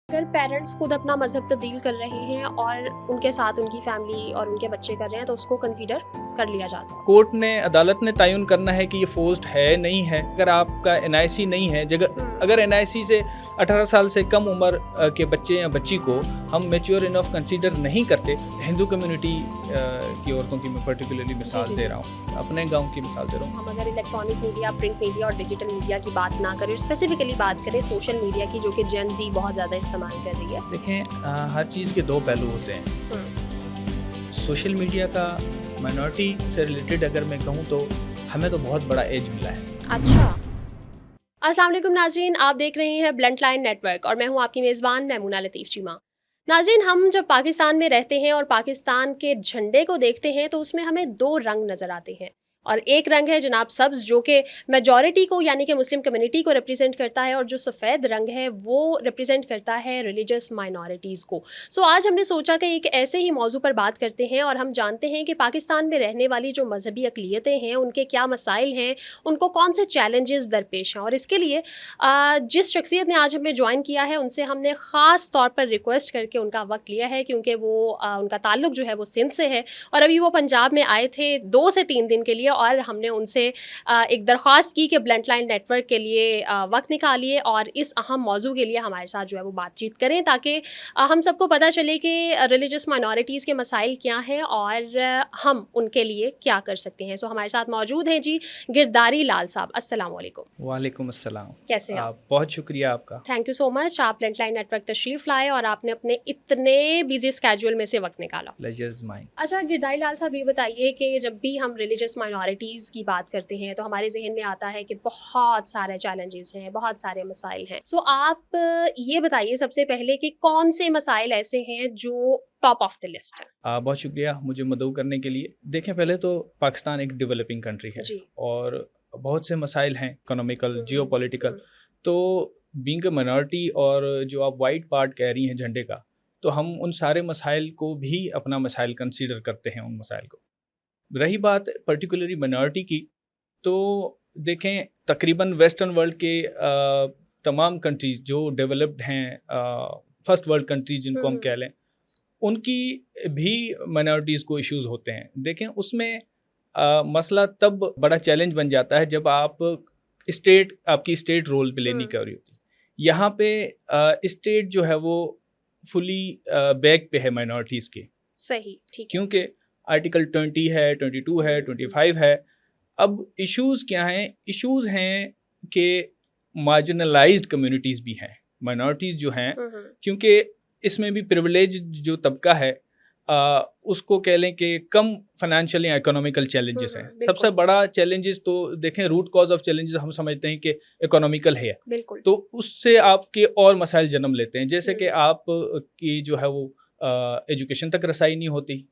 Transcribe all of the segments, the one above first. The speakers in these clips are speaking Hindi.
अगर पेरेंट्स खुद अपना मज़हब तब्दील कर रहे हैं और उनके साथ उनकी फैमिली और उनके बच्चे कर रहे हैं तो उसको कंसीडर कर लिया जाता है। कोर्ट ने अदालत ने तयन करना है कि ये फोर्स्ड है नहीं है। अगर आपका एनआईसी नहीं है अगर एनआईसी से 18 साल से कम उम्र के बच्चे या बच्ची को हम मैच्योर इनफ कंसीडर नहीं करते। हिंदू कम्युनिटी की औरतों की मैं पर्टिकुलरली मिसाल दे रहा हूँ, अपने गाँव की मिसाल दे रहा हूँ। हम अगर इलेक्ट्रॉनिक मीडिया, प्रिंट मीडिया और डिजिटल मीडिया की बात ना करें, स्पेसिफिकली बात करें सोशल मीडिया की, जो कि जेन ज़ी बहुत ज़्यादा इस्तेमाल कर रही है। देखें, हर चीज़ के दो पहलू होते हैं। सोशल मीडिया का माइनॉरिटी से रिलेटेड अगर मैं कहूँ तो हमें तो बहुत बड़ा एज मिला है। अच्छा, अस्सलाम वालेकुम नाज़रीन, आप देख रहे हैं ब्लंट लाइन नेटवर्क और मैं हूँ आपकी मेज़बान मैमूना लतीफ़ चीमा। नाज़रीन, हम जब पाकिस्तान में रहते हैं और पाकिस्तान के झंडे को देखते हैं तो उसमें हमें दो रंग नज़र आते हैं और एक रंग है जनाब सब्ज़, जो कि मेजॉरिटी को यानी कि मुस्लिम कम्युनिटी को रिप्रेजेंट करता है, और जो सफ़ेद रंग है वो रिप्रेजेंट करता है रिलीजियस माइनॉरिटीज़ को। सो आज हमने सोचा कि एक ऐसे ही मौजू पर बात करते हैं और हम जानते हैं कि पाकिस्तान में रहने वाली जो मजहबी अक़लियतें हैं उनके क्या मसाइल हैं, उनको कौन से चैलेंजेस दरपेश हैं। और इसके लिए जिस शख्सियत ने आज हमें ज्वाइन किया है उनसे हमने ख़ास तौर पर रिक्वेस्ट करके उनका वक्त लिया है, क्योंकि वो उनका ताल्लुक़ जो है वो सिंध से है और अभी वो पंजाब में आए थे 2 से 3 दिन के लिए, और हमने उनसे एक दरख्वास्त की कि ब्लंट लाइन नेटवर्क के लिए वक्त निकालिए और इस अहम मौजू के लिए हमारे साथ जो है वो बातचीत करें, ताकि हम सबको पता चले कि रिलीजियस माइनॉरिटीज़ के मसाइल क्या हैं और हम उनके लिए क्या कर सकते हैं। सो हमारे साथ मौजूद हैं जी गिरदारी लाल साहब। अस्सलाम वालेकुम। वालेकुम अस्सलाम। कैसे हैं आप? बहुत शुक्रिया आपका। थैंक यू सो मच, आप ब्लंट लाइन नेटवर्क तशरीफ़ लाए और आपने अपने इतने बिजी स्केड्यूल में से वक्त निकाला। Pleasures mine. अच्छा गिरदारी लाल साहब, ये बताइए कि जब भी हम रिलीजियस माइनॉरिटीज़ की बात करते हैं तो हमारे जहन में आता है कि बहुत सारे चैलेंजेस हैं, बहुत सारे मसाइल हैं। सो आप ये बताइए सबसे पहले कि कौन से मसाइल ऐसे हैं जो टॉप ऑफ द लिस्ट है। बहुत शुक्रिया मुझे मदऊ करने के लिए। देखें, पहले तो पाकिस्तान एक डेवलपिंग कंट्री है जी। और बहुत से मसाइल हैं, इकोनॉमिकल, जियोपॉलिटिकल। तो बीइंग अ माइनॉरिटी और जो आप वाइट पार्ट कह रही हैं झंडे का, तो हम उन सारे मसाइल को भी अपना मसाइल कंसीडर करते हैं। उन मसाइल को, रही बात पर्टिकुलरली माइनॉरिटी की, तो देखें तकरीबन वेस्टर्न वर्ल्ड के तमाम कंट्रीज़ जो डेवलप्ड हैं, फर्स्ट वर्ल्ड कंट्रीज़ जिनको हम कह लें, उनकी भी माइनॉरिटीज़ को इश्यूज़ होते हैं। देखें, उसमें मसला तब बड़ा चैलेंज बन जाता है जब आपकी स्टेट रोल प्ले नहीं कर रही होती। यहाँ पे स्टेट जो है वो फुली बैक पे है माइनॉरिटीज़ के। सही, ठीक। क्योंकि आर्टिकल 20 है, 22 है, 25 है। अब इश्यूज़ क्या हैं? इश्यूज़ हैं कि मार्जिनलाइज्ड कम्युनिटीज़ भी हैं, माइनॉरिटीज़ जो हैं, क्योंकि इसमें भी प्रिविलेज जो तबका है उसको कह लें कि कम फाइनेंशियल या इकोनॉमिकल चैलेंजेस हैं। सबसे बड़ा चैलेंजेस तो देखें, रूट कॉज ऑफ चैलेंजेस हम समझते हैं कि इकोनॉमिकल है, तो उससे आपके और मसाइल जन्म लेते हैं। जैसे कि आप की जो है वो एजुकेशन तक रसाई नहीं होती,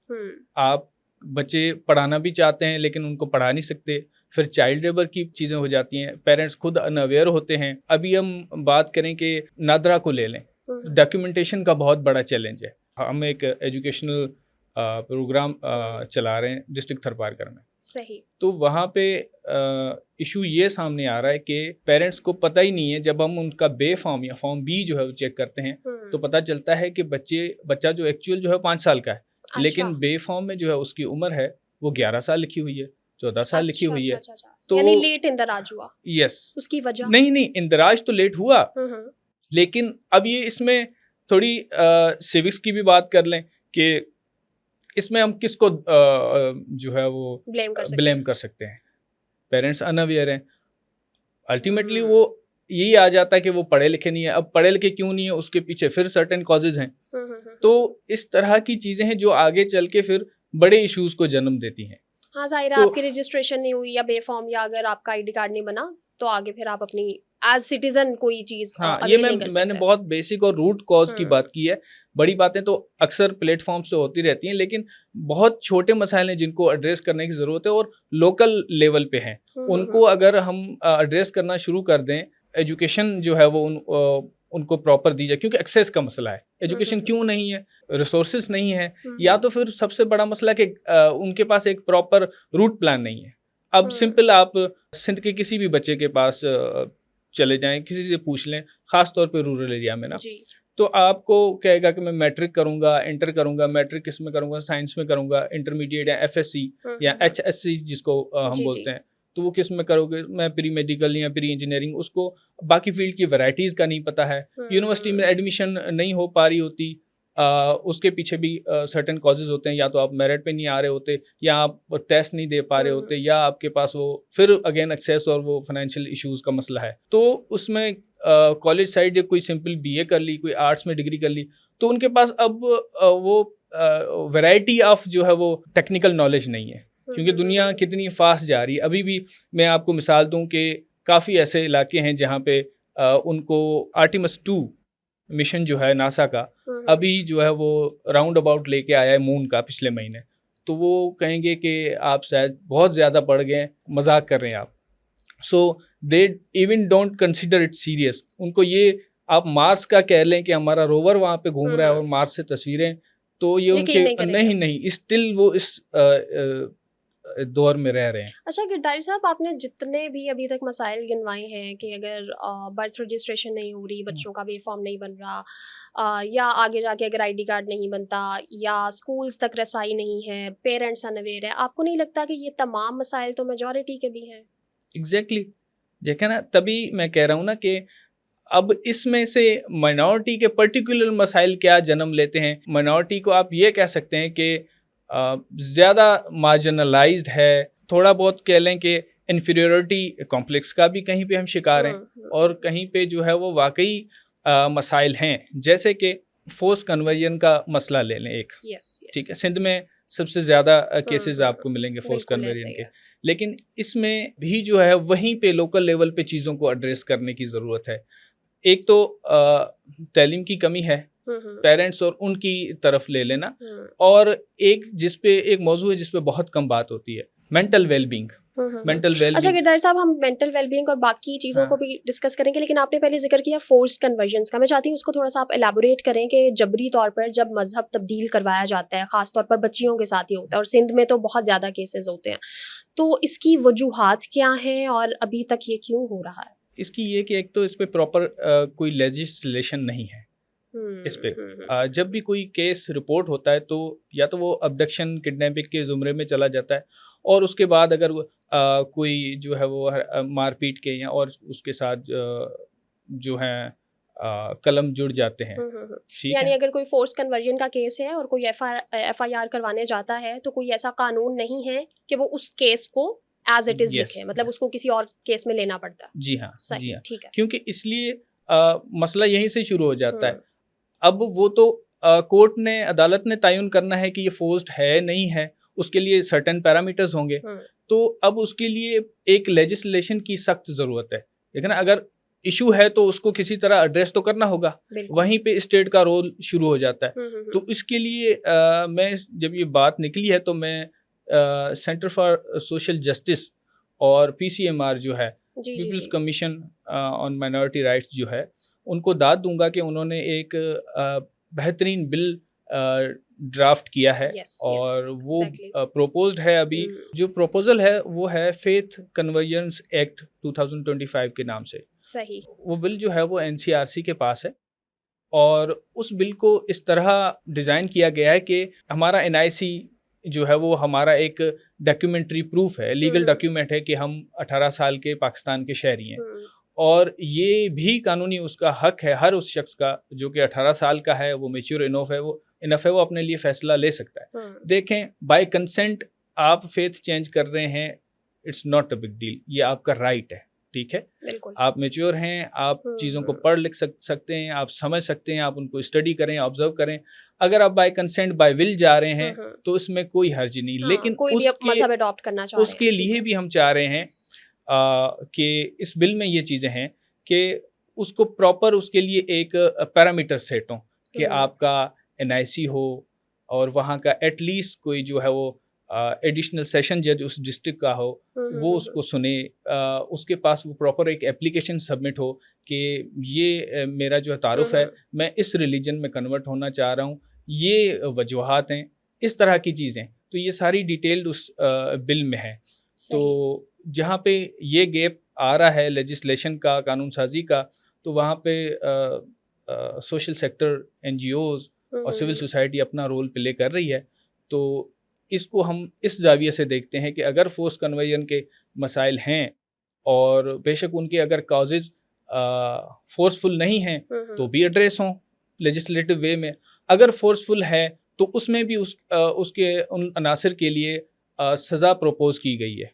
आप बच्चे पढ़ाना भी चाहते हैं लेकिन उनको पढ़ा नहीं सकते, फिर चाइल्ड लेबर की चीज़ें हो जाती हैं, पेरेंट्स खुद अनअवेयर होते हैं। अभी हम बात करें कि नादरा को ले लें, डॉक्यूमेंटेशन का बहुत बड़ा चैलेंज है। हम एक एजुकेशनल प्रोग्राम चला रहे हैं डिस्ट्रिक्ट थरपारकर में। सही। तो वहाँ पे इशू ये सामने आ रहा है कि पेरेंट्स को पता ही नहीं है। जब हम उनका बे फॉर्म या फॉर्म बी जो है वो चेक करते हैं तो पता चलता है कि बच्चा जो एक्चुअल जो है 5 साल का है। अच्छा। लेकिन बे फॉर्म में जो है उसकी उम्र है वो 11 साल लिखी हुई है, 14 साल लिखी हुई है। तो यानी लेट इंदराज हुआ। यस। उसकी वजह? नहीं, इंदराज तो लेट हुआ, लेकिन अब ये इसमें थोड़ी सिविक्स की भी बात कर लें कि इसमें हम किसको जो है वो ब्लेम कर सकते हैं। पेरेंट्स अनअवेयर हैं। अल्टीमेटली वो यही आ जाता है कि वो पढ़े लिखे नहीं है। अब पढ़े लिखे क्यों नहीं है, उसके पीछे फिर सर्टेन कॉजेज हैं। तो इस तरह की चीज़ें हैं जो आगे चल के फिर बड़े इश्यूज को जन्म देती हैं। हाँ ज़ाहिर है, आपकी रजिस्ट्रेशन नहीं हुई या बे फॉर्म, या अगर आपका आईडी कार्ड नहीं बना तो आगे फिर आप अपनी एज सिटीजन कोई चीज़ ये मैंने बहुत बेसिक और रूट कॉज की बात की है। बड़ी बातें तो अक्सर प्लेटफॉर्म से होती रहती हैं, लेकिन बहुत छोटे मसाइल हैं जिनको एड्रेस करने की ज़रूरत है और लोकल लेवल पे हैं। उनको अगर हम एड्रेस करना शुरू कर दें, एजुकेशन जो है वो उनको प्रॉपर दी जाए, क्योंकि एक्सेस का मसला है। एजुकेशन क्यों नहीं है? रिसोर्सेज नहीं है, या तो फिर सबसे बड़ा मसला कि उनके पास एक प्रॉपर रूट प्लान नहीं है। अब सिंपल आप सिंध के किसी भी बच्चे के पास चले जाएं, किसी से पूछ लें, ख़ास तौर पे रूरल एरिया में ना, तो आपको कहेगा कि मैं मैट्रिक करूंगा, इंटर करूंगा, मैट्रिक किस में करूंगा, साइंस में करूंगा, इंटरमीडिएट या एफएससी या एचएससी जिसको हम बोलते हैं, तो वो किस में करोगे, मैं प्री मेडिकल या प्री इंजीनियरिंग, उसको बाकी फील्ड की वैरायटीज़ का नहीं पता है, यूनिवर्सिटी में एडमिशन नहीं हो पा रही होती, उसके पीछे भी सर्टेन कॉजेज़ होते हैं, या तो आप मेरिट पे नहीं आ रहे होते, या आप टेस्ट नहीं दे पा रहे होते, या आपके पास वो फिर अगेन एक्सेस और वो फाइनेंशियल इश्यूज़ का मसला है। तो उसमें कॉलेज साइड कोई सिंपल बीए कर ली, कोई आर्ट्स में डिग्री कर ली, तो उनके पास अब वो वैरायटी ऑफ जो है वो टेक्निकल नॉलेज नहीं है, क्योंकि दुनिया कितनी फास्ट जा रही है। अभी भी मैं आपको मिसाल दूं कि काफ़ी ऐसे इलाके हैं जहाँ पे उनको आर्टिमस 2 मिशन जो है नासा का अभी जो है वो राउंड अबाउट लेके आया है मून का पिछले महीने, तो वो कहेंगे कि आप शायद बहुत ज़्यादा पढ़ गए, मजाक कर रहे हैं आप। So they even don't consider it serious. उनको ये आप मार्स का कह लें कि हमारा रोवर वहाँ पे घूम रहा है और मार्स से तस्वीरें, तो ये उनके नहीं स्टिल वो इस दौर में रह रहे हैं। अच्छा गिरधारी साहब, आपने जितने भी अभी तक मसाइल गिनवाए हैं कि अगर बर्थ रजिस्ट्रेशन नहीं हो रही, बच्चों का बे फॉर्म नहीं बन रहा, या आगे जाके अगर आईडी कार्ड नहीं बनता, या स्कूल्स तक रसाई नहीं है, पेरेंट्स अनअवेयर है, आपको नहीं लगता कि ये तमाम मसाइल तो मेजॉरिटी के भी हैं? एग्जैक्टली देखे ना, तभी मैं कह रहा हूँ ना कि अब इसमें से माइनॉरिटी के पर्टिकुलर मसाइल क्या जन्म लेते हैं। माइनॉरिटी को आप ये कह सकते हैं कि ज़्यादा मार्जिनलाइज्ड है, थोड़ा बहुत कह लें कि इन्फीरियरिटी कॉम्प्लेक्स का भी कहीं पे हम शिकार हैं, और कहीं पे जो है वो वाकई मसाइल हैं, जैसे कि फोर्स कन्वर्जन का मसला ले लें एक। ठीक है, सिंध में सबसे ज़्यादा केसेस आपको मिलेंगे फोर्स कन्वर्जन के, लेकिन इसमें भी जो है वहीं पे लोकल लेवल पे चीज़ों को एड्रेस करने की ज़रूरत है। एक तो तालीम की कमी है, पेरेंट्स और उनकी तरफ ले लेना, और एक मौजू है जिस पे बहुत कम बात होती है, मेंटल वेलबींग। अच्छा गिरधारी साहब, हम मेंटल वेलबींग और बाकी चीज़ों को भी डिस्कस करेंगे, लेकिन आपने पहले जिक्र किया फोर्स्ड कन्वर्जन्स का। मैं चाहती हूँ उसको थोड़ा सा आप एलैबोरेट करें कि जबरी तौर पर जब मजहब तब्दील करवाया जाता है, ख़ास तौर पर बच्चियों के साथ ही होता है, और सिंध में तो बहुत ज़्यादा केसेस होते हैं, तो इसकी वजूहात क्या हैं और अभी तक ये क्यों हो रहा है? इसकी ये कि एक तो इस पर प्रॉपर कोई लेजिस्लेशन नहीं है इस पे। जब भी कोई केस रिपोर्ट होता है तो या तो वो अबडक्शन किडनैपिंग के ज़ुमरे में चला जाता है, और उसके बाद अगर कोई जो है वो मारपीट के या और उसके साथ जो है कलम जुड़ जाते हैं। यानी अगर कोई फोर्स कन्वर्जन का केस है और कोई एफआईआर करवाने जाता है, तो कोई ऐसा कानून नहीं है कि वो उस केस को एज इट इज लिखे, मतलब उसको किसी और केस में लेना पड़ता है। जी हाँ, जी हाँ, ठीक है। क्योंकि इसलिए मसला यहीं से शुरू हो जाता है। अब वो तो कोर्ट ने, अदालत ने तयन करना है कि ये फोर्स्ड है नहीं है, उसके लिए सर्टेन पैरामीटर्स होंगे, तो अब उसके लिए एक लेजिस्लेशन की सख्त ज़रूरत है। लेकिन अगर इशू है तो उसको किसी तरह एड्रेस तो करना होगा, वहीं पे स्टेट का रोल शुरू हो जाता है। तो इसके लिए मैं जब ये बात निकली है तो मैं सेंटर फॉर सोशल जस्टिस और पीसीएमआर जो है, people's commission on minority rights जो है, उनको दाद दूंगा कि उन्होंने एक बेहतरीन बिल ड्राफ्ट किया है। और वो प्रोपोज्ड है अभी। जो प्रोपोजल है वो है फेथ कन्वर्जेंस एक्ट 2025 के नाम से। सही। वो बिल जो है वो एनसीआरसी के पास है, और उस बिल को इस तरह डिज़ाइन किया गया है कि हमारा एनआईसी जो है वो हमारा एक डॉक्यूमेंट्री प्रूफ है, लीगल डॉक्यूमेंट है कि हम 18 साल के पाकिस्तान के शहरी हैं, और ये भी कानूनी उसका हक है हर उस शख्स का जो कि 18 साल का है, वो मेच्योर इनफ है, वो अपने लिए फैसला ले सकता है। देखें, बाय कंसेंट आप फेथ चेंज कर रहे हैं, it's not a big deal, ये आपका राइट है। ठीक है, आप मेच्योर हैं, आप चीज़ों को पढ़ लिख सकते हैं, आप समझ सकते हैं, आप उनको स्टडी करें, ऑब्जर्व करें। अगर आप बाय कंसेंट बाय विल जा रहे हैं तो इसमें कोई हर्ज नहीं। लेकिन उसके लिए भी हम चाह रहे हैं कि इस बिल में ये चीज़ें हैं कि उसको प्रॉपर उसके लिए एक पैरामीटर सेट हो कि आपका एनआईसी हो, और वहाँ का एटलीस्ट कोई जो है वो एडिशनल सेशन जज उस डिस्ट्रिक्ट का हो, वो उसको सुने, उसके पास वो प्रॉपर एक एप्लीकेशन सबमिट हो कि ये मेरा जो तारुफ है, मैं इस रिलीजन में कन्वर्ट होना चाह रहा हूँ, ये वजूहात हैं, इस तरह की चीज़ें। तो ये सारी डिटेल्ड उस बिल में है। तो जहाँ पे ये गैप आ रहा है लेजिस्लेशन का, कानून साजी का, तो वहाँ पे सोशल सेक्टर NGOs और सिविल सोसाइटी अपना रोल प्ले कर रही है, तो इसको हम इस जाविये से देखते हैं कि अगर फोर्स कन्वर्जन के मसाइल हैं और बेशक उनके अगर काजेज़ फोर्सफुल नहीं हैं तो भी एड्रेस हों लेजिस्लेटिव वे में, अगर फोर्सफुल है तो उसमें भी उसके उन अनासर के लिए सज़ा प्रपोज की गई है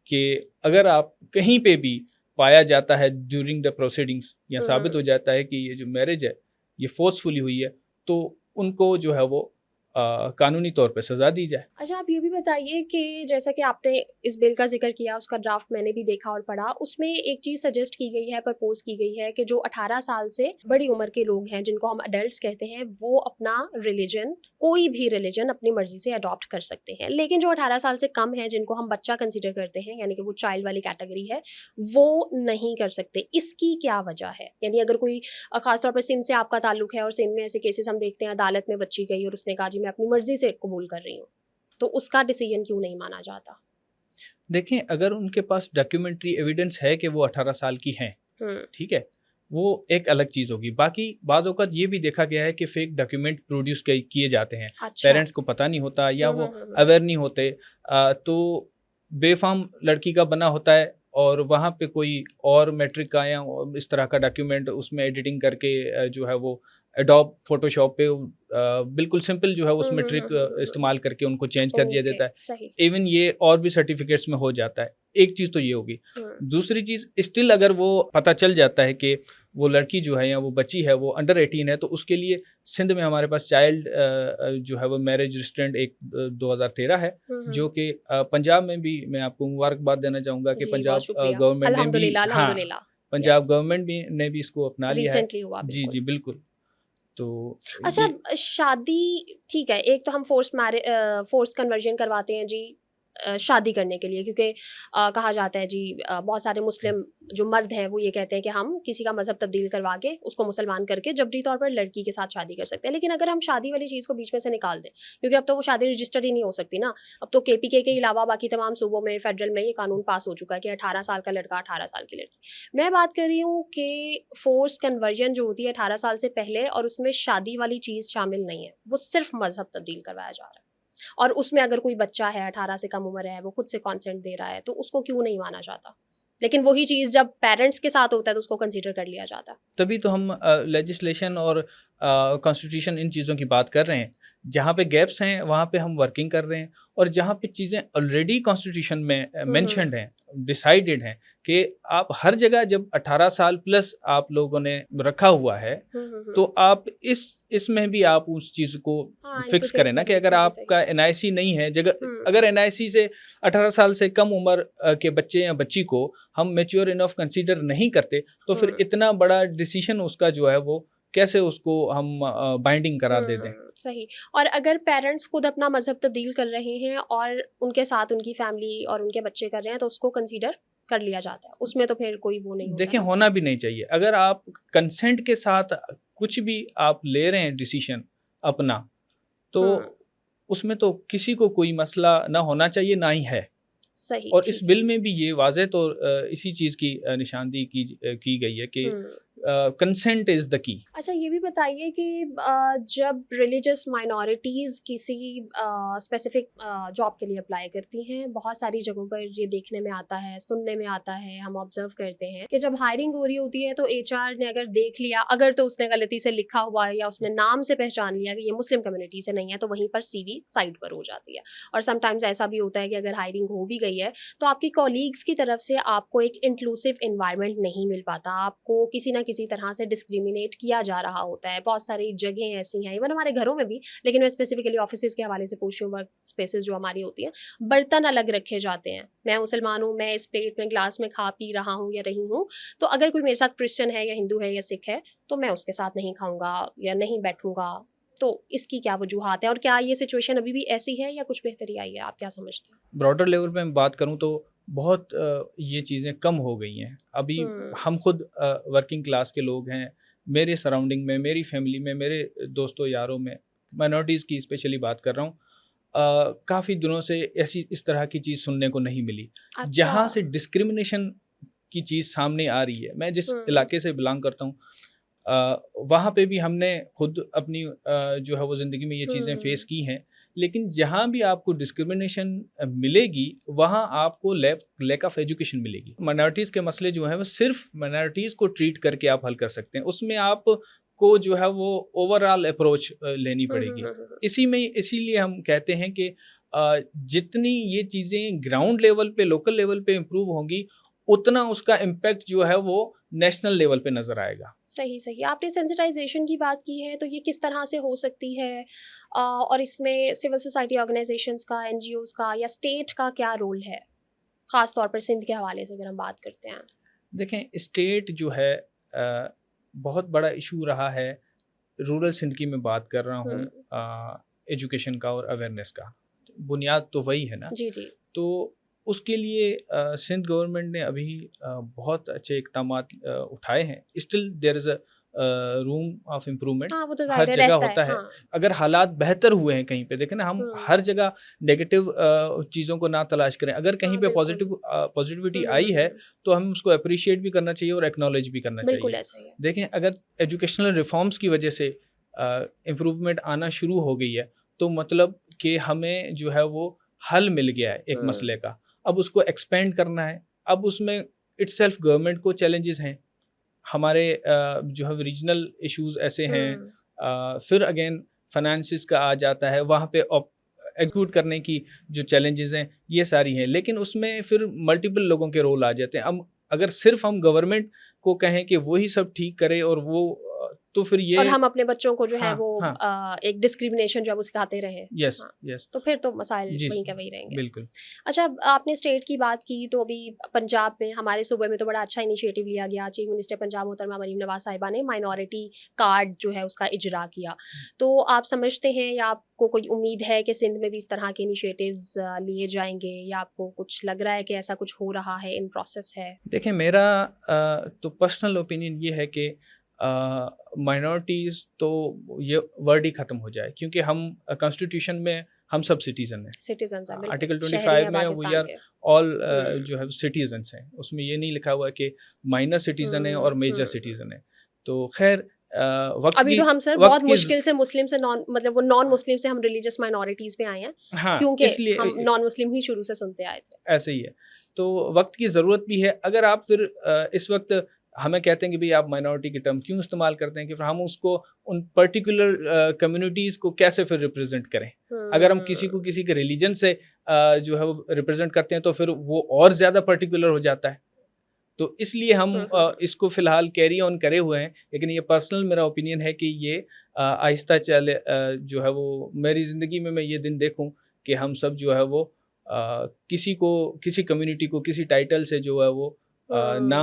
कि अगर आप कहीं पे भी पाया जाता है ड्यूरिंग द प्रोसीडिंग्स या साबित हो जाता है कि ये जो मैरिज है ये फोर्सफुली हुई है, तो उनको जो है वो कानूनी तौर पे सज़ा दी जाए। अच्छा, आप ये भी बताइए कि जैसा कि आपने इस बिल का जिक्र किया, उसका ड्राफ्ट मैंने भी देखा और पढ़ा, उसमें एक चीज़ सजेस्ट की गई है, प्रपोज की गई है कि जो 18 साल से बड़ी उम्र के लोग हैं जिनको हम अडल्ट्स कहते हैं, वो अपना रिलीजन, कोई भी रिलीजन अपनी मर्जी से अडॉप्ट कर सकते हैं, लेकिन जो 18 साल से कम है जिनको हम बच्चा कंसिडर करते हैं, यानी कि वो चाइल्ड वाली कैटेगरी है, वो नहीं कर सकते। इसकी क्या वजह है? यानी अगर कोई खासतौर पर सिंध से आपका ताल्लुक है और सिंध में ऐसे केसेस हम देखते हैं, अदालत में बच्ची गई और उसने कहा जी मैं अपनी मर्जी से कबूल कर रही हूँ, तो उसका डिसीजन क्यों नहीं माना जाता? देखें, अगर उनके पास डॉक्यूमेंट्री एविडेंस है कि वो 18 साल की हैं, ठीक है, वो एक अलग चीज़ होगी। बाकी बाज़ औक़ात ये भी देखा गया है कि फेक डॉक्यूमेंट प्रोड्यूस किए जाते हैं। अच्छा। पेरेंट्स को पता नहीं होता या वो अवेयर नहीं होते, तो बेफाम लड़की का बना होता है और वहाँ पे कोई और मैट्रिक का या इस तरह का डॉक्यूमेंट उसमें एडिटिंग करके जो है वो एडोब फोटोशॉप पे बिल्कुल सिंपल जो है उसमें ट्रिक इस्तेमाल करके उनको चेंज कर दिया जाता है। इवन ये और भी सर्टिफिकेट्स में हो जाता है। एक चीज़ तो ये होगी। दूसरी चीज़, स्टिल अगर वो पता चल जाता है कि वो लड़की जो है या वो बच्ची है वो अंडर 18 है, तो उसके लिए सिंध में हमारे पास चाइल्ड जो है वो मैरिज रिस्ट्रेंट एक 2013 है, जो कि पंजाब में भी मैं आपको मुबारकबाद देना चाहूँगा कि पंजाब गवर्नमेंट ने भी, हाँ, पंजाब गवर्नमेंट ने भी इसको अपना लिया है। जी जी बिल्कुल। तो अच्छा, शादी ठीक है, एक तो हम फोर्स कन्वर्जन करवाते हैं जी शादी करने के लिए, क्योंकि कहा जाता है जी बहुत सारे मुस्लिम जो मर्द हैं वो ये कहते हैं कि हम किसी का मज़हब तब्दील करवा के उसको मुसलमान करके जबरी तौर पर लड़की के साथ शादी कर सकते हैं। लेकिन अगर हम शादी वाली चीज़ को बीच में से निकाल दें, क्योंकि अब तो वो शादी रजिस्टर ही नहीं हो सकती ना, अब तो KPK के अलावा बाकी तमाम सूबों में फेडरल में ये कानून पास हो चुका है कि 18 साल का लड़का 18 साल की लड़की। मैं बात कर रही हूँ कि फोर्स कन्वर्जन जो होती है 18 साल से पहले, और उसमें शादी वाली चीज़ शामिल नहीं है, वो सिर्फ मज़हब तब्दील करवाया जा रहा है, और उसमें अगर कोई बच्चा है 18 से कम उम्र है, वो खुद से कॉन्सेंट दे रहा है, तो उसको क्यों नहीं माना जाता? लेकिन वही चीज़ जब पेरेंट्स के साथ होता है तो उसको कंसीडर कर लिया जाता है। तभी तो हम लेजिस्लेशन और कॉन्स्टिट्यूशन इन चीज़ों की बात कर रहे हैं। जहाँ पे गैप्स हैं वहाँ पे हम वर्किंग कर रहे हैं, और जहाँ पे चीज़ें ऑलरेडी कॉन्स्टिट्यूशन में मेंशन्ड हैं, डिसाइडेड हैं कि आप हर जगह जब 18 साल प्लस आप लोगों ने रखा हुआ है, तो आप इसमें भी आप उस चीज़ को फिक्स करें ना कि अगर आपका NIC नहीं है, अगर NIC से 18 साल से कम उम्र के बच्चे या बच्ची को हम मैच्योर इनफ कंसीडर नहीं करते, तो फिर इतना बड़ा डिसीजन उसका जो है वो कैसे उसको हम बाइंडिंग करार दे दें। सही। और अगर पेरेंट्स खुद अपना मजहब तब्दील कर रहे हैं और उनके साथ उनकी फैमिली और उनके बच्चे कर रहे हैं, तो उसको कंसीडर कर लिया जाता है, उसमें तो फिर कोई वो नहीं होता। देखिए, होना भी नहीं चाहिए। अगर आप कंसेंट के साथ कुछ भी आप ले रहे हैं डिसीजन अपना, तो उसमें तो किसी को कोई मसला ना होना चाहिए, ना ही है। सही। और इस बिल में भी ये वाज़े तो इसी चीज़ की निशानदी की गई है कि कंसेंट इज़ द की। अच्छा, ये भी बताइए कि जब रिलीजियस माइनॉरिटीज़ किसी स्पेसिफिक जॉब के लिए अप्लाई करती हैं, बहुत सारी जगहों पर ये देखने में आता है, सुनने में आता है, हम ऑब्जर्व करते हैं कि जब हायरिंग हो रही होती है तो HR ने अगर देख लिया, अगर तो उसने गलती से लिखा हुआ है या उसने नाम से पहचान लिया कि ये मुस्लिम कम्युनिटी से नहीं है, तो वहीं पर CV साइड पर हो जाती है। और समटाइम्स ऐसा भी होता है कि अगर हायरिंग हो भी गई है तो आपकी कॉलीग्स की तरफ से आपको एक इंक्लूसिव इन्वायरमेंट नहीं मिल पाता, आपको किसी ना किसी तरह से डिस्क्रिमिनेट किया जा रहा होता है। बहुत सारी जगहें ऐसी हैं, इवन हमारे घरों में भी, लेकिन मैं स्पेसिफिकली ऑफिसेज के हवाले से पूछ रही हूँ, वर्क स्पेसेस जो हमारी होती हैं, बर्तन अलग रखे जाते हैं। मैं मुसलमान हूँ, मैं इस प्लेट में ग्लास में खा पी रहा हूँ या रही हूँ, तो अगर कोई मेरे साथ क्रिश्चियन है या हिंदू है या सिख है, तो मैं उसके साथ नहीं खाऊंगा या नहीं बैठूंगा। तो इसकी क्या वजूहात है, और क्या ये सिचुएशन अभी भी ऐसी है या कुछ बेहतरी आई है? आप क्या समझते हैं? ब्रॉडर लेवल पे मैं बात करूँ तो बहुत ये चीज़ें कम हो गई हैं अभी। हम खुद वर्किंग क्लास के लोग हैं, मेरे सराउंडिंग में, मेरी फैमिली में, मेरे दोस्तों यारों में, माइनॉरिटीज़ की स्पेशली बात कर रहा हूँ, काफ़ी दिनों से इस तरह की चीज़ सुनने को नहीं मिली। अच्छा। जहाँ से डिस्क्रिमिनेशन की चीज़ सामने आ रही है, मैं जिस इलाके से बिलोंग करता हूँ, वहाँ पे भी हमने खुद अपनी जो है वो ज़िंदगी में ये चीज़ें फेस की हैं। लेकिन जहाँ भी आपको डिस्क्रिमिनेशन मिलेगी वहाँ आपको लैक ऑफ एजुकेशन मिलेगी। माइनॉरिटीज़ के मसले जो हैं वो सिर्फ माइनॉरिटीज़ को ट्रीट करके आप हल कर सकते हैं, उसमें आप को जो है वो ओवरऑल अप्रोच लेनी पड़ेगी। इसीलिए हम कहते हैं कि जितनी ये चीज़ें ग्राउंड लेवल पे, लोकल लेवल पे इम्प्रूव होंगी, उतना उसका इम्पैक्ट जो है वो नेशनल लेवल पे नज़र आएगा। सही आपने सेंसिटाइजेशन की बात की है, तो ये किस तरह से हो सकती है और इसमें सिविल सोसाइटी ऑर्गेनाइजेशंस का, एनजीओज़ का या स्टेट का क्या रोल है, ख़ास तौर पर सिंध के हवाले से अगर हम बात करते हैं? देखें, स्टेट जो है बहुत बड़ा इशू रहा है। रूरल सिंध की मैं बात कर रहा हूँ, एजुकेशन का और अवेयरनेस का। बुनियाद तो वही है ना। जी। तो उसके लिए सिंध गवर्नमेंट ने अभी बहुत अच्छे इक़दामात उठाए हैं। Still there is a room of improvement. हाँ, वो तो हर जगह होता है। हाँ। अगर हालात बेहतर हुए हैं कहीं पे, देखें ना, हम हर जगह नेगेटिव चीज़ों को ना तलाश करें। अगर कहीं पे पॉजिटिविटी आई है तो हम उसको अप्रिशिएट भी करना चाहिए और एक्नॉलेज भी करना बिल्कुल चाहिए। ऐसा ही है। देखें, अगर एजुकेशनल रिफॉर्म्स की वजह से इम्प्रूवमेंट आना शुरू हो गई है तो मतलब कि हमें जो है वो हल मिल गया है एक मसले का। अब उसको एक्सपेंड करना है। अब उसमें इटसेल्फ गवर्नमेंट को चैलेंजेस हैं, हमारे जो है रीजनल इश्यूज ऐसे हैं। फिर अगेन फाइनेंसिस का आ जाता है, वहाँ पे एग्जीक्यूट करने की जो चैलेंजेस हैं ये सारी हैं। लेकिन उसमें फिर मल्टीपल लोगों के रोल आ जाते हैं। अब अगर सिर्फ हम गवर्नमेंट को कहें कि वही सब ठीक करे और वो तो फिर ये और हम अपने बच्चों को जो है वो एक डिस्क्रिमिनेशन जो है वो सिखाते रहे। यस तो फिर तो मसाइल वहीं के वहीं रहेंगे। बिल्कुल। अच्छा, आपने स्टेट की बात की, तो अभी पंजाब में, हमारे सूबे में तो बड़ा अच्छा इनिशिएटिव लिया गया। चीफ मिनिस्टर पंजाब मोहतरमा मरीम नवाज साहिबा ने माइनॉरिटी कार्ड जो है उसका इजरा किया। तो आप समझते हैं या आपको कोई उम्मीद है कि सिंध में भी इस तरह के इनिशिएटिव्स लिए जाएंगे, या आपको कुछ लग रहा है कि ऐसा कुछ हो रहा है, इन प्रोसेस है? देखिए, मेरा तो पर्सनल ओपिनियन ये है कि माइनॉरिटीज़ तो ये वर्ड ही ख़त्म हो जाए, क्योंकि हम कॉन्स्टिट्यूशन में हम सब सिटीज़न हैं। आर्टिकल 25 में वी आर ऑल जो है सिटीजन्स हैं। उसमें ये नहीं लिखा हुआ कि माइनर सिटीज़न है और मेजर सिटीज़न है। तो खैर वक्त अभी की, तो हम सर बहुत मुश्किल से मुस्लिम से नॉन मुस्लिम से हम रिलीजियस माइनॉरिटीज़ में आए हैं। हाँ, क्योंकि हम नॉन मुस्लिम ही शुरू से सुनते आए थे। ऐसे ही है। तो वक्त की ज़रूरत भी है। अगर आप फिर इस वक्त हमें कहते हैं कि भाई आप माइनॉरिटी की टर्म क्यों इस्तेमाल करते हैं, कि फिर हम उसको उन पर्टिकुलर कम्युनिटीज़ को कैसे फिर रिप्रेजेंट करें। अगर हम किसी को किसी के रिलीजन से जो है वो रिप्रेजेंट करते हैं तो फिर वो और ज़्यादा पर्टिकुलर हो जाता है। तो इसलिए हम इसको फ़िलहाल कैरी ऑन करे हुए हैं। लेकिन ये पर्सनल मेरा ओपिनियन है कि ये आहिस्ता चले, जो है वो मेरी ज़िंदगी में मैं ये दिन देखूं कि हम सब जो है वो किसी कम्युनिटी को किसी टाइटल से जो है वो ना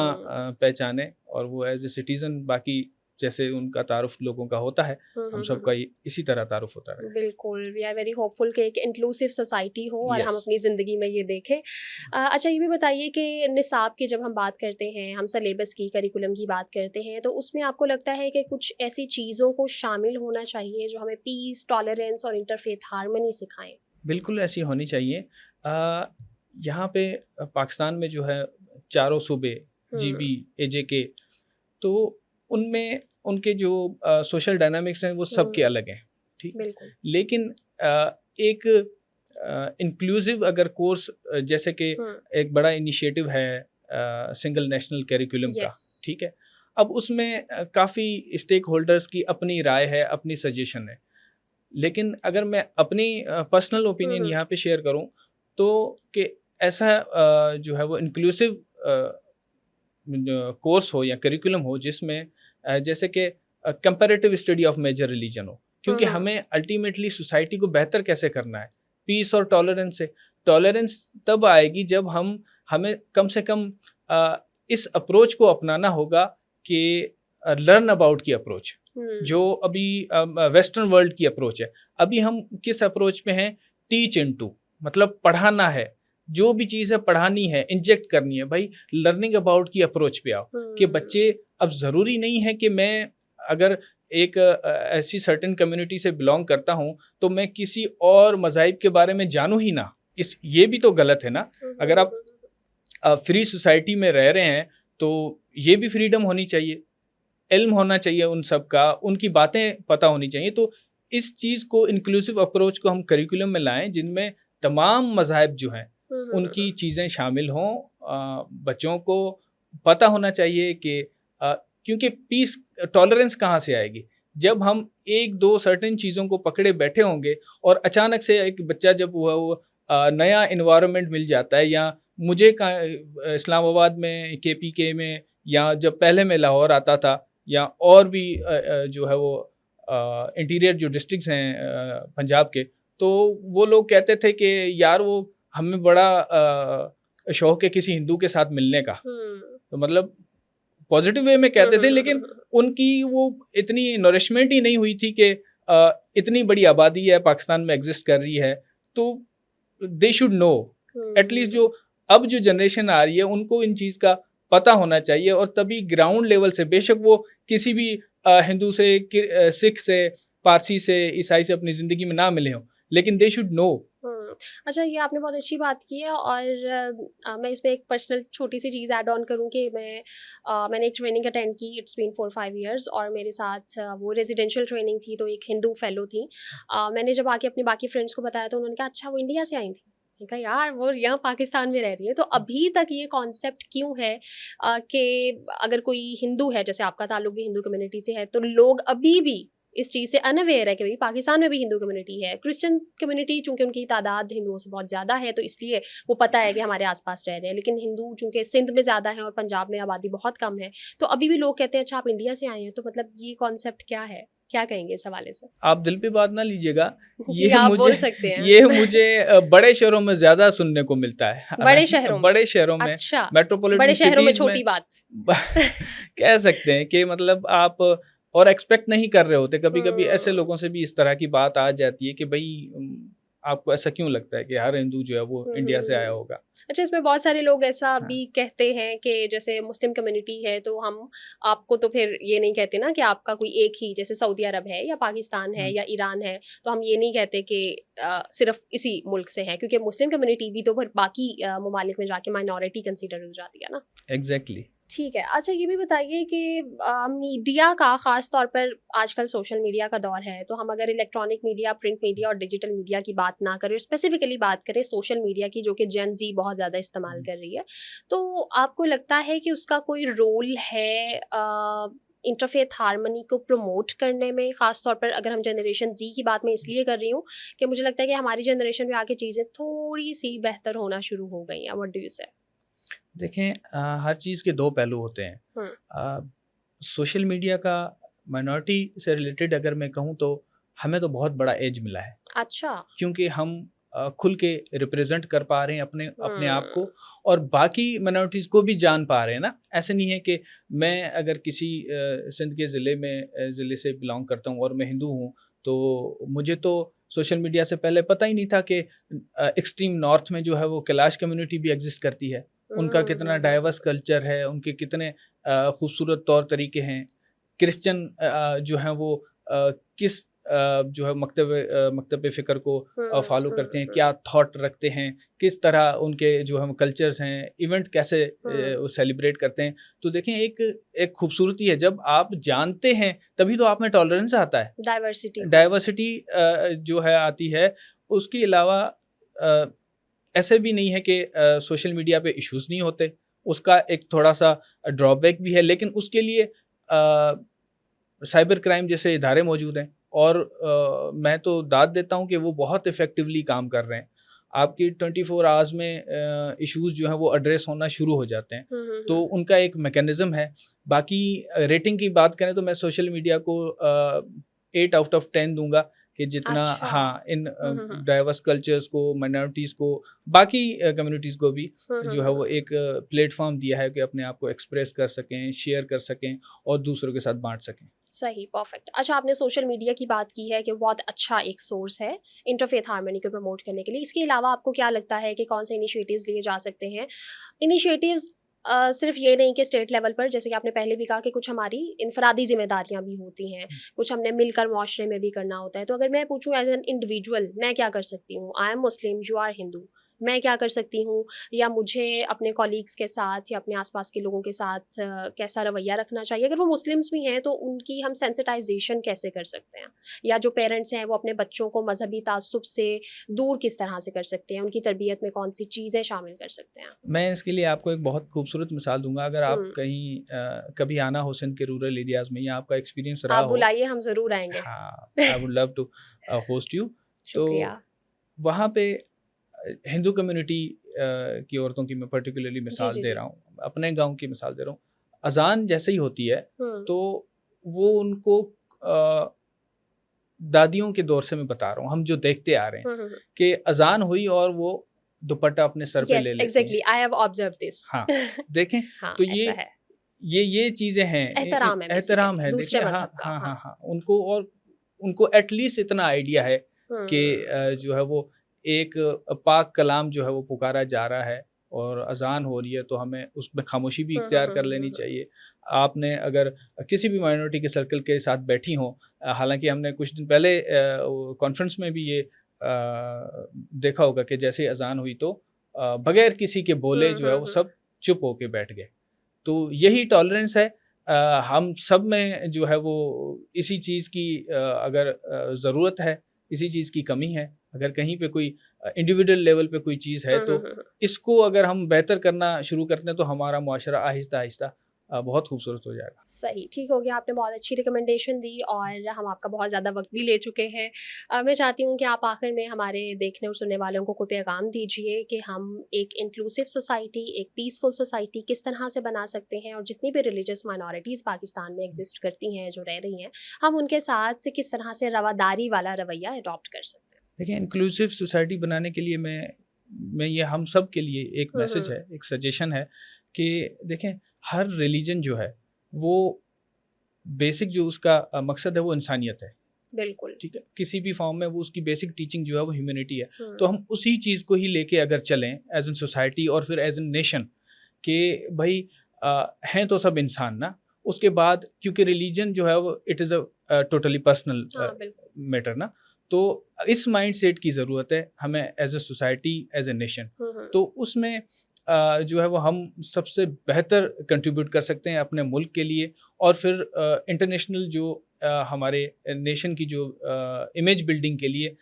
पहचाने, और वो एज ए सिटीज़न बाकी जैसे उनका तारुफ लोगों का होता है, हम सबका इसी तरह तारुफ होता है। बिल्कुल, वी आर वेरी होपफुल कि एक इंक्लूसिव सोसाइटी हो और हम अपनी ज़िंदगी में ये देखें। अच्छा, ये भी बताइए कि निसाब की जब हम बात करते हैं, हम सिलेबस की, करिकुलम की बात करते हैं, तो उसमें आपको लगता है कि कुछ ऐसी चीज़ों को शामिल होना चाहिए जो हमें पीस, टॉलरेंस और इंटरफेथ हार्मनी सिखाएं? बिल्कुल ऐसी होनी चाहिए। यहाँ पे पाकिस्तान में जो है चारों सूबे, GB, AJK, तो उनमें उनके जो सोशल डायनामिक्स हैं वो सबके अलग हैं, ठीक। लेकिन एक इंक्लूसिव अगर कोर्स, जैसे कि एक बड़ा इनिशिएटिव है सिंगल नेशनल कैरिकुलम का, ठीक है। अब उसमें काफ़ी स्टेक होल्डर्स की अपनी राय है, अपनी सजेशन है। लेकिन अगर मैं अपनी पर्सनल ओपिनियन यहाँ पे शेयर करूँ तो कि ऐसा जो है वो इंक्लूसिव कोर्स हो या करिकुलम हो जिसमें जैसे कि comparative study of major religion हो, क्योंकि हमें अल्टीमेटली सोसाइटी को बेहतर कैसे करना है, पीस और टॉलरेंस से। टॉलरेंस तब आएगी जब हमें कम से कम इस अप्रोच को अपनाना होगा कि लर्न अबाउट की अप्रोच, जो अभी वेस्टर्न वर्ल्ड की अप्रोच है। अभी हम किस अप्रोच पे हैं? टीच इनटू, मतलब पढ़ाना है, जो भी चीज़ है पढ़ानी है, इंजेक्ट करनी है। भाई लर्निंग अबाउट की अप्रोच पे आओ कि बच्चे, अब ज़रूरी नहीं है कि मैं अगर एक ऐसी सर्टेन कम्युनिटी से बिलोंग करता हूँ तो मैं किसी और मज़ाहिब के बारे में जानूँ ही ना। ये भी तो गलत है ना। अगर आप फ्री सोसाइटी में रह रहे हैं तो ये भी फ्रीडम होनी चाहिए। इल्म होना चाहिए उन सब का, उनकी बातें पता होनी चाहिए। तो इस चीज़ को, इंक्लूसिव अप्रोच को हम करिकुलम में लाएं, जिनमें तमाम मज़ाहिब जो हैं उनकी चीज़ें शामिल हों। बच्चों को पता होना चाहिए कि क्योंकि पीस, टॉलरेंस कहाँ से आएगी जब हम एक दो सर्टेन चीज़ों को पकड़े बैठे होंगे और अचानक से एक बच्चा जब वो नया इन्वायरमेंट मिल जाता है, या मुझे इस्लामाबाद में KPK में, या जब पहले मैं लाहौर आता था, या और भी जो है वो इंटीरियर जो डिस्ट्रिक्ट्स हैं पंजाब के, तो वो लोग कहते थे कि यार वो हमें बड़ा शौक है किसी हिंदू के साथ मिलने का। तो मतलब पॉजिटिव वे में कहते थे, लेकिन उनकी वो इतनी नरिशमेंट ही नहीं हुई थी कि इतनी बड़ी आबादी है पाकिस्तान में एग्जिस्ट कर रही है, तो दे शुड नो एटलीस्ट। जो अब जो जनरेशन आ रही है उनको इन चीज़ का पता होना चाहिए, और तभी ग्राउंड लेवल से, बेशक वो किसी भी हिंदू से, सिख से, पारसी से, ईसाई से अपनी ज़िंदगी में ना मिले हों, लेकिन दे शुड नो। अच्छा, ये आपने बहुत अच्छी बात की है, और मैं इसमें एक पर्सनल छोटी सी चीज़ ऐड ऑन करूँ कि मैंने एक ट्रेनिंग अटेंड की, इट्स बीन 4-5 ईयर्स, और मेरे साथ वो रेजिडेंशियल ट्रेनिंग थी, तो एक हिंदू फेलो थी। मैंने जब आके अपने बाकी फ्रेंड्स को बताया तो उन्होंने कहा अच्छा वो इंडिया से आई थी। मैंने कहा यार वो यहाँ पाकिस्तान में रह रही है। तो अभी तक ये कॉन्सेप्ट क्यों है कि अगर कोई हिंदू है, जैसे आपका ताल्लुक भी हिंदू कम्युनिटी से है, तो लोग अभी भी इस चीज़ से अनअवेयर है कि भाई पाकिस्तान में भी हिंदू कम्युनिटी है। क्रिश्चियन कम्युनिटी चूंकि उनकी तादाद हिंदुओं से बहुत ज़्यादा है, तो इसलिए वो पता है कि हमारे आसपास रह रहे हैं, लेकिन हिंदू चूंकि सिंध में ज़्यादा है और पंजाब में आबादी बहुत कम है, तो अभी भी लोग कहते हैं अच्छा आप इंडिया से आए हैं। तो मतलब ये कॉन्सेप्ट क्या है, क्या कहेंगे इस हवाले से? आप दिल पे बात ना लीजिएगा, ये आप बोल सकते हैं। ये मुझे बड़े शहरों में ज्यादा सुनने को मिलता है। बड़े शहरों में? बड़े शहरों में, अच्छा, मेट्रोपॉलिटन बड़े शहरों में सिटीज छोटी बात कह सकते हैं कि मतलब आप और एक्सपेक्ट नहीं कर रहे होते। कभी कभी ऐसे लोगों से भी इस तरह की बात आ जाती है कि भाई आपको ऐसा क्यों लगता है कि हर हिंदू जो है वो इंडिया से आया होगा। अच्छा, इसमें बहुत सारे लोग ऐसा भी कहते हैं कि जैसे मुस्लिम कम्युनिटी है तो हम आपको तो फिर ये नहीं कहते ना कि आपका कोई एक ही, जैसे सऊदी अरब है या पाकिस्तान है या ईरान है, तो हम ये नहीं कहते कि सिर्फ इसी मुल्क से है, क्योंकि मुस्लिम कम्युनिटी भी तो फिर बाकी ममालिक में जाके माइनॉरिटी कंसीडर हो जाती है ना। एग्जैक्टली। ठीक है। अच्छा, ये भी बताइए कि मीडिया का ख़ास तौर पर आजकल सोशल मीडिया का दौर है, तो हम अगर इलेक्ट्रॉनिक मीडिया, प्रिंट मीडिया और डिजिटल मीडिया की बात ना करें, स्पेसिफिकली बात करें सोशल मीडिया की, जो कि जेन ज़ी बहुत ज़्यादा इस्तेमाल कर रही है, तो आपको लगता है कि उसका कोई रोल है इंटरफेथ हार्मनी को प्रमोट करने में? ख़ास तौर पर अगर हम जनरेशन जी की बात मैं इसलिए कर रही हूँ कि मुझे लगता है कि हमारी जनरेशन में आके चीज़ें थोड़ी सी बेहतर होना शुरू हो गई हैं। व्हाट डू यू से? देखें, हर चीज़ के दो पहलू होते हैं। सोशल मीडिया का माइनॉरिटी से रिलेटेड अगर मैं कहूँ तो हमें तो बहुत बड़ा एज मिला है। अच्छा। क्योंकि हम खुल के रिप्रेजेंट कर पा रहे हैं अपने आप को, और बाकी माइनॉरिटीज़ को भी जान पा रहे हैं ना। ऐसे नहीं है कि मैं अगर किसी सिंध के ज़िले से बिलोंग करता हूँ और मैं हिंदू हूँ, तो मुझे तो सोशल मीडिया से पहले पता ही नहीं था कि एक्सट्रीम नॉर्थ में जो है वो कैलाश कम्युनिटी भी एग्जिस्ट करती है। उनका कितना डाइवर्स कल्चर है, उनके कितने खूबसूरत तौर तरीके हैं। क्रिश्चियन जो हैं वो किस जो है मकतब फ़िक्र को फॉलो करते हैं, क्या थॉट रखते हैं, किस तरह उनके जो हम कल्चर्स हैं, इवेंट कैसे वो सेलिब्रेट करते हैं। तो देखें, एक खूबसूरती है, जब आप जानते हैं तभी तो आप में टॉलरेंस आता है, डाइवर्सिटी जो है आती है। उसके अलावा ऐसे भी नहीं है कि सोशल मीडिया पे इश्यूज़ नहीं होते, उसका एक थोड़ा सा ड्रॉबैक भी है, लेकिन उसके लिए साइबर क्राइम जैसे इदारे मौजूद हैं, और मैं तो दाद देता हूँ कि वो बहुत इफ़ेक्टिवली काम कर रहे हैं। आपकी 24 आवर्स में इश्यूज़ जो हैं वो एड्रेस होना शुरू हो जाते हैं, तो उनका एक मैकेनिज़्म है। बाकी रेटिंग की बात करें तो मैं सोशल मीडिया को 8 आउट ऑफ 10 दूंगा कि जितना अच्छा। हाँ, इन डाइवर्स कल्चर्स को, माइनॉरिटीज़ को, बाकी कम्युनिटीज़ को भी जो है वो एक प्लेटफॉर्म दिया है कि अपने आप को एक्सप्रेस कर सकें, शेयर कर सकें और दूसरों के साथ बांट सकें। सही, परफेक्ट। अच्छा, आपने सोशल मीडिया की बात की है कि बहुत अच्छा एक सोर्स है इंटरफेथ हार्मनी को प्रमोट करने के लिए। इसके अलावा आपको क्या लगता है कि कौन से इनिशिएटिव्स लिए जा सकते हैं? इनिशिएटिव्स सिर्फ ये नहीं कि स्टेट लेवल पर, जैसे कि आपने पहले भी कहा कि कुछ हमारी इनफरादी जिम्मेदारियां भी होती हैं, कुछ हमने मिलकर मुआशरे में भी करना होता है। तो अगर मैं पूछूं एज एन इंडिविजुअल, मैं क्या कर सकती हूँ? I am Muslim, you are Hindu, मैं क्या कर सकती हूँ, या मुझे अपने कॉलीग्स के साथ या अपने आसपास के लोगों के साथ कैसा रवैया रखना चाहिए। अगर वो मुस्लिम्स भी हैं तो उनकी हम सेंसिटाइजेशन कैसे कर सकते हैं, या जो पेरेंट्स हैं वो अपने बच्चों को मजहबी तासुब से दूर किस तरह से कर सकते हैं, उनकी तरबियत में कौन सी चीज़ें शामिल कर सकते हैं। मैं इसके लिए आपको एक बहुत खूबसूरत मिसाल दूंगा। अगर आप हम्म, कहीं कभी आना हुसैन के रूरल एरियाज़ में या आपका एक्सपीरियंस रहा आप हो, बुलाइए, हम ज़रूर आएंगे। हाँ, I would love to host you. तो शुक्रिया। वहाँ पे हिंदू कम्युनिटी की औरतों की मैं पर्टिकुलरली जी मिसाल जी दे जी। रहा हूँ, अपने गांव की मिसाल दे रहा हूँ। अजान जैसे ही होती है हम्म तो वो उनको दादियों के दौर से मैं बता रहा हूँ, हम जो देखते आ रहे हैं हम्म। कि अजान हुई और वो दुपट्टा अपने सर पे ले यस लेती हैं। Exactly, I have observe this. हाँ, देखें, हाँ, तो ऐसा है। ये चीज़ें हैं, एहतराम है एहतराम बेसिकली है। दूसरे देखिए, हाँ मजहब का। हाँ हाँ। हाँ हाँ, उनको, और उनको एटलीस्ट इतना आइडिया है कि हम्म जो है वो एक पाक कलाम जो है वो पुकारा जा रहा है और अजान हो रही है, तो हमें उसमें खामोशी भी इख्तियार कर लेनी हम्म। चाहिए। आपने अगर किसी भी माइनॉरिटी के सर्कल के साथ बैठी हों, हालांकि हमने कुछ दिन पहले कॉन्फ्रेंस में भी ये देखा होगा कि जैसे अजान हुई तो बगैर किसी के बोले जो है वो हम्म। सब चुप होके बैठ गए। तो यही टॉलरेंस है। हम सब में जो है वो इसी चीज़ की अगर ज़रूरत है, इसी चीज़ की कमी है, अगर कहीं पे कोई इंडिविजुअल लेवल पे कोई चीज़ है, तो हम्म। इसको अगर हम बेहतर करना शुरू करते हैं तो हमारा मुआशरा आहिस्ता आहिस्ता बहुत खूबसूरत हो जाएगा। सही, ठीक हो गया, आपने बहुत अच्छी रिकमेंडेशन दी और हम आपका बहुत ज़्यादा वक्त भी ले चुके हैं। मैं चाहती हूँ कि आप आखिर में हमारे देखने और सुनने वालों को कोई पैगाम दीजिए कि हम एक इंक्लूसिव सोसाइटी, एक पीसफुल सोसाइटी किस तरह से बना सकते हैं, और जितनी भी रिलीजियस माइनॉरिटीज़ पाकिस्तान में एग्जिस्ट करती हैं, जो रह रही हैं, हम उनके साथ किस तरह से रवादारी वाला रवैया अडॉप्ट कर सकते हैं। देखिए, इंक्लूसिव सोसाइटी बनाने के लिए मैं ये हम सब के लिए एक मैसेज है, एक सजेशन है कि देखें, हर रिलीजन जो है वो बेसिक जो उसका मकसद है वो इंसानियत है। बिल्कुल। ठीक है, किसी भी फॉर्म में वो उसकी बेसिक टीचिंग जो है वो ह्यूमैनिटी है। हम्म तो हम उसी चीज़ को ही लेके अगर चलें एज एन सोसाइटी और फिर एज एन नेशन, कि भाई हैं तो सब इंसान ना। उसके बाद क्योंकि रिलीजन जो है वो it is a totally personal हाँ बिल्कुल। मैटर ना, तो इस माइंड सेट की ज़रूरत है हमें as a society, as a nation. Hmm. तो उसमें जो है वो हम सबसे बेहतर कंट्रीब्यूट कर सकते हैं अपने मुल्क के लिए, और फिर इंटरनेशनल जो हमारे नेशन की जो इमेज बिल्डिंग के लिए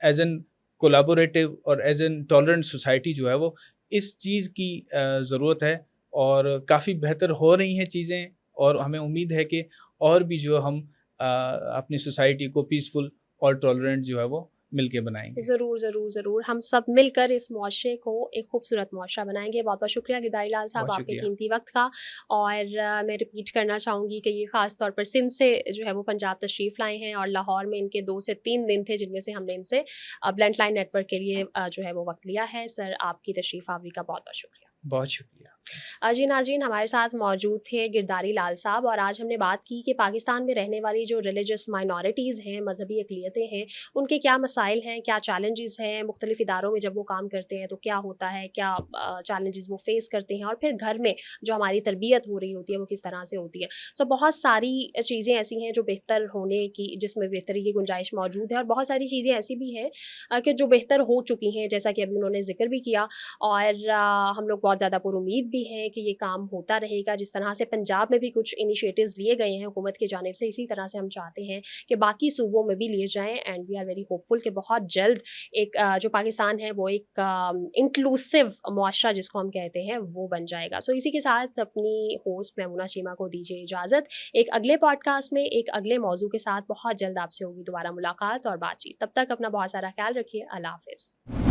एज एन कोलाबोरेटिव और एज एन टॉलरेंट सोसाइटी जो है वो इस चीज़ की ज़रूरत है। और काफ़ी बेहतर हो रही हैं चीज़ें, और हमें उम्मीद है कि और भी जो हम अपनी सोसाइटी को पीसफुल और टॉलरेंट जो है वो मिलके बनाएंगे। ज़रूर ज़रूर ज़रूर, हम सब मिलकर इस मुआशरे को एक खूबसूरत मुआशरा बनाएंगे। बहुत बहुत शुक्रिया गिरधारी लाल साहब बहुत आपके शुक्रिया। कीमती वक्त का। और मैं रिपीट करना चाहूँगी कि ये ख़ास तौर पर सिंध से जो है वो पंजाब तशरीफ़ लाए हैं, और लाहौर में इनके 2 से 3 दिन थे, जिनमें से हमने इनसे ब्लंट लाइन नेटवर्क के लिए जो है वो वक्त लिया है। सर, आपकी तशरीफ़ आवी का बहुत बहुत शुक्रिया। बहुत शुक्रिया। जी नाज़रीन, हमारे साथ मौजूद थे गिरधारी लाल साहब, और आज हमने बात की कि पाकिस्तान में रहने वाली जो रिलीजियस माइनॉरिटीज़ हैं, मजहबी अक़लियतें हैं, उनके क्या मसाइल हैं, क्या चैलेंजेस हैं, मुख्तलिफ़ इदारों में जब वो काम करते हैं तो क्या होता है, क्या चैलेंजेस वो फेस करते हैं, और फिर घर में जो हमारी तरबियत हो रही होती है वो किस तरह से होती है। सो बहुत सारी चीज़ें ऐसी हैं जो बेहतर होने की, जिसमें बेहतरी की गुंजाइश मौजूद है, और बहुत सारी चीज़ें ऐसी भी हैं कि जो बेहतर हो चुकी हैं, जैसा कि अभी उन्होंने जिक्र भी किया। और हम लोग बहुत ज़्यादा पुरुमीद भी हैं कि ये काम होता रहेगा। जिस तरह से पंजाब में भी कुछ इनिशिएटिव्स लिए गए हैं हुकूमत की जानिब से, इसी तरह से हम चाहते हैं कि बाकी सूबों में भी लिए जाएँ, and we are very hopeful कि बहुत जल्द एक जो पाकिस्तान है वो एक इंक्लूसिव मुआशरा जिसको हम कहते हैं वो बन जाएगा। सो इसी के साथ अपनी होस्ट मैमूना शीमा को दीजिए इजाज़त। एक अगले पॉडकास्ट में एक अगले मौजू के साथ बहुत जल्द आपसे होगी दोबारा मुलाकात और बातचीत। तब तक अपना बहुत सारा ख्याल रखिए। अल्लाह हाफ़िज़।